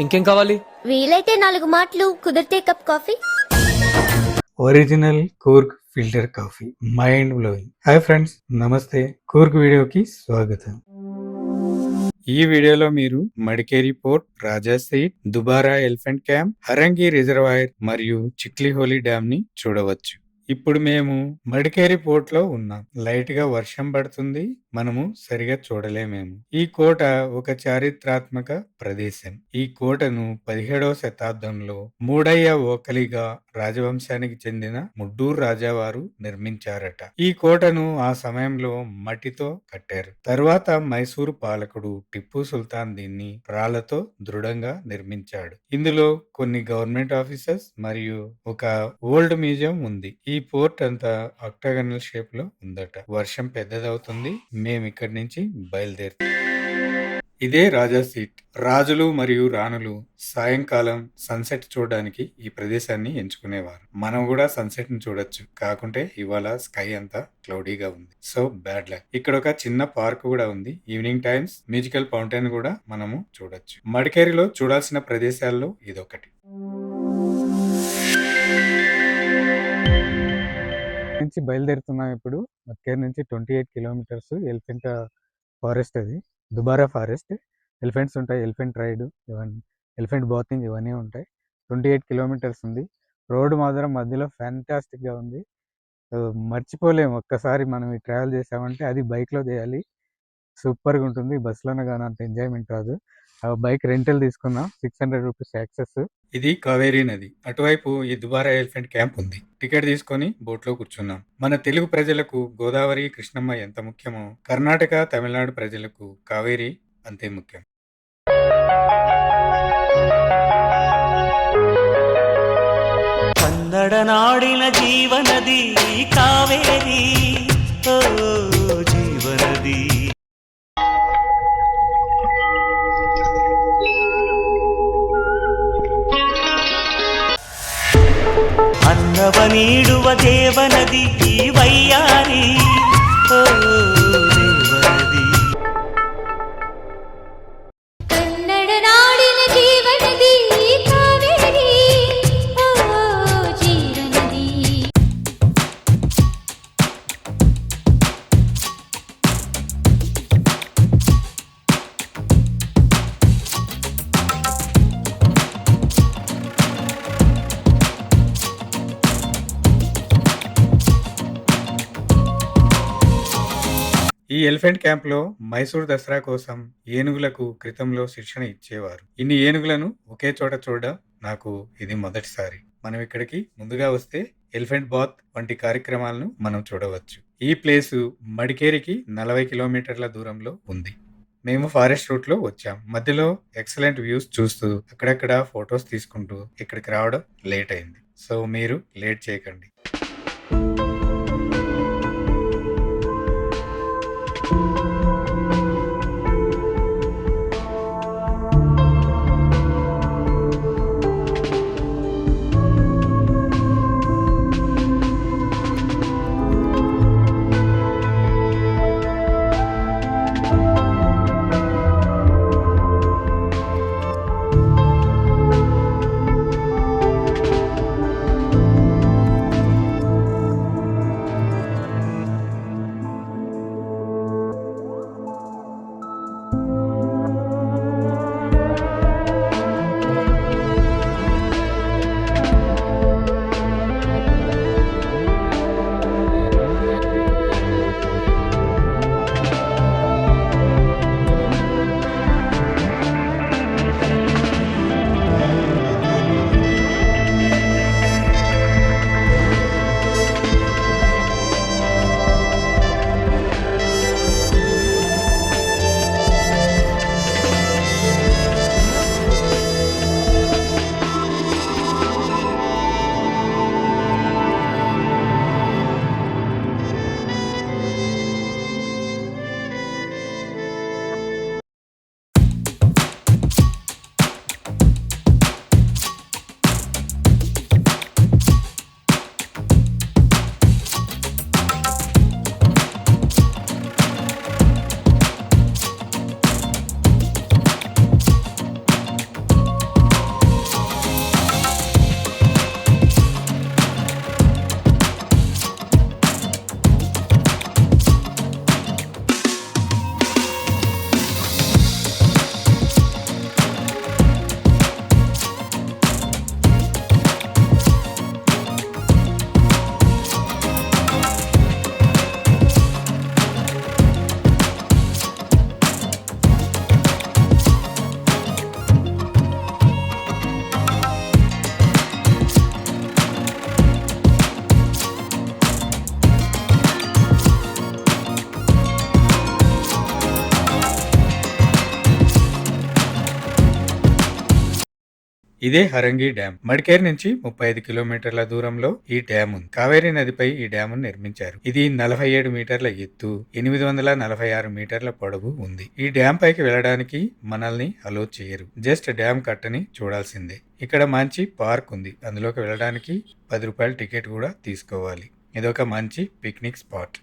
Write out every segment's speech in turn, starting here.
ఇంకేం కావాలి? వీలైతే 4 మాటలు, కుదిరితే cup coffee. Original Coorg filter coffee, mind blowing. Hi friends, నమస్తే. కూర్గ్ వీడియోకి స్వాగతం. ఈ వీడియోలో మీరు మడికేరి పోర్ట్, రాజా సీట్, దుబారా ఎలిఫెంట్ క్యాంప్, హరంగి రిజర్వాయర్ మరియు చిక్లిహోలీ డ్యామ్ ని చూడవచ్చు. ఇప్పుడు మేము మడికేరి పోర్ట్ లో ఉన్నాం. లైట్ గా వర్షం పడుతుంది, మనము సరిగా చూడలేమేమో. ఈ కోట ఒక చారిత్రాత్మక ప్రదేశం. ఈ కోటను 17వ శతాబ్దంలో మూడయ్య ఓకలిగా రాజవంశానికి చెందిన ముడ్డూర్ రాజావారు నిర్మించారట. ఈ కోటను ఆ సమయంలో మట్టితో కట్టారు. తరువాత మైసూరు పాలకుడు టిప్పు సుల్తాన్ దీన్ని రాళ్లతో దృఢంగా నిర్మించాడు. ఇందులో కొన్ని గవర్నమెంట్ ఆఫీసర్స్ మరియు ఒక ఓల్డ్ మ్యూజియం ఉంది. ఈ పోర్ట్ అంతా ఆక్టాగనల్ షేప్ లో ఉందట. వర్షం పెద్దదవుతుంది, మేము ఇక్కడి నుంచి బయలుదేరుతాం. ఇదే రాజా సీట్. రాజులు మరియు రాణులు సాయంకాలం సన్సెట్ చూడడానికి ఈ ప్రదేశాన్ని ఎంచుకునేవారు. మనం కూడా సన్సెట్ ని చూడొచ్చు, కాకుంటే ఇవాళ స్కై అంతా క్లౌడీగా ఉంది. So bad luck. ఇక్కడ ఒక చిన్న పార్క్ కూడా ఉంది. ఈవినింగ్ టైమ్స్ మ్యూజికల్ ఫౌంటైన్ కూడా మనము చూడొచ్చు. మడికేరిలో చూడాల్సిన ప్రదేశాల్లో ఇదొకటి. నుంచి బయలుదేరుతున్నాం. ఇప్పుడు మడికేరి నుంచి 28 కిలోమీటర్స్ ఎలిఫెంట్ ఫారెస్ట్. అది దుబారా ఫారెస్ట్. ఎలిఫెంట్స్ ఉంటాయి, ఎలిఫెంట్ రైడ్, ఇవన్నీ ఎలిఫెంట్ బాతింగ్ ఇవన్నీ ఉంటాయి. 28 కిలోమీటర్స్ ఉంది. రోడ్డు మాత్రం మధ్యలో ఫ్యాంటాస్టిక్ గా ఉంది. మర్చిపోలేము. ఒక్కసారి మనం ఈ ట్రావెల్ చేసామంటే అది బైక్ లో చేయాలి. సూపర్ గా ఉంటుంది. బస్సులోనే కానీ అంత ఎంజాయ్మెంట్ రాదు. బైక్ రెంటల్ తీసుకున్నాం, 600 రూపీస్ యాక్సెస్. ఇది కావేరీ నది. అటువైపు ఈ దుబారా ఎలిఫెంట్ క్యాంప్ ఉంది. టికెట్ తీసుకొని బోట్ లో కూర్చున్నాం. మన తెలుగు ప్రజలకు గోదావరి, కృష్ణమ్మ ఎంత ముఖ్యమో కర్ణాటక, తమిళనాడు ప్రజలకు కావేరీ అంతే ముఖ్యం. కన్నడ నాడిన జీవనది కావేరి, ఓ జీవనది. ಅನ್ನವ ನೀಡುವ ದೇವನದಿ ಈ ವೈಯಾರಿ, ಓ ದೇವನದಿ. కన్నడ నాడిన జీవనది కావేరి, ఓ జీవనది. ఈ ఎలిఫెంట్ క్యాంప్ లో మైసూర్ దసరా కోసం ఏనుగులకు క్రితంలో శిక్షణ ఇచ్చేవారు. ఇన్ని ఏనుగులను ఒకే చోట చూడడం నాకు ఇది మొదటిసారి. మనం ఇక్కడికి ముందుగా వస్తే ఎలిఫెంట్ బాత్ వంటి కార్యక్రమాలను మనం చూడవచ్చు. ఈ ప్లేసు మడికేరికి 40 కిలోమీటర్ల దూరంలో ఉంది. మేము ఫారెస్ట్ రూట్ లో వచ్చాం. మధ్యలో ఎక్సలెంట్ వ్యూస్ చూస్తూ అక్కడక్కడ ఫొటోస్ తీసుకుంటూ ఇక్కడికి రావడం లేట్ అయింది. సో మీరు లేట్ చేయకండి. ఇదే హరంగి డ్యామ్. మడికేరి నుంచి 35 కిలోమీటర్ల దూరంలో ఈ డ్యామ్ ఉంది. కావేరీ నదిపై ఈ డ్యామ్ నిర్మించారు. ఇది 47 మీటర్ల ఎత్తు, 846 మీటర్ల పొడవు ఉంది. ఈ డ్యామ్ పైకి వెళ్ళడానికి మనల్ని అలో చేయరు. జస్ట్ డ్యామ్ కట్టని చూడాల్సిందే. ఇక్కడ మంచి పార్క్ ఉంది. అందులోకి వెళ్ళడానికి 10 రూపాయల టికెట్ కూడా తీసుకోవాలి. ఇదొక మంచి పిక్నిక్ స్పాట్.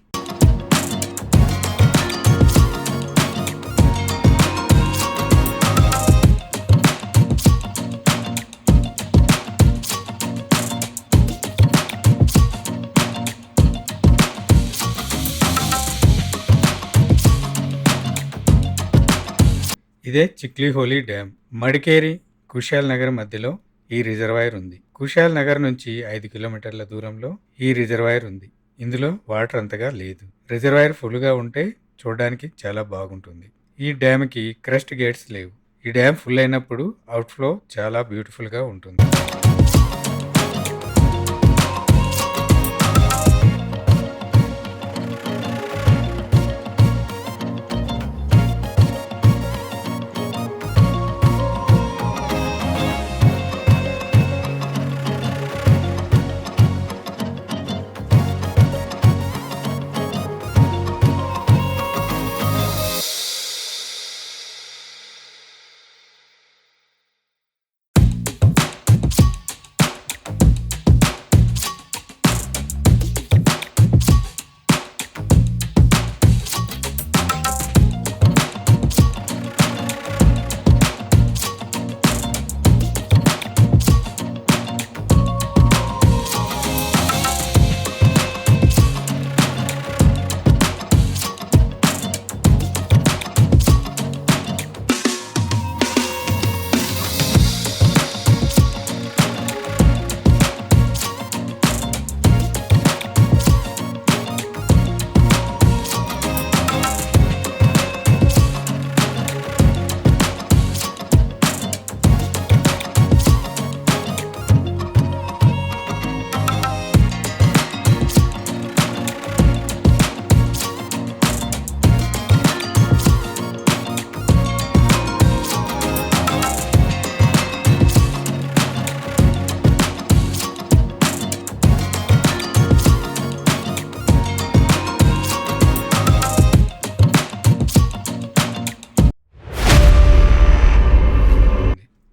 ఇదే చిక్లిహోలీ డ్యామ్. మడికేరి కుశాల్ నగర్ మధ్యలో ఈ రిజర్వాయర్ ఉంది. కుశాల్ నగర్ నుంచి 5 కిలోమీటర్ల దూరంలో ఈ రిజర్వాయర్ ఉంది. ఇందులో వాటర్ అంతగా లేదు. రిజర్వాయర్ ఫుల్ గా ఉంటే చూడడానికి చాలా బాగుంటుంది. ఈ డ్యామ్ కి క్రస్ట్ గేట్స్ లేవు. ఈ డ్యామ్ ఫుల్ అయినప్పుడు అవుట్ఫ్లో చాలా బ్యూటిఫుల్ గా ఉంటుంది.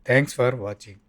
Thanks for watching.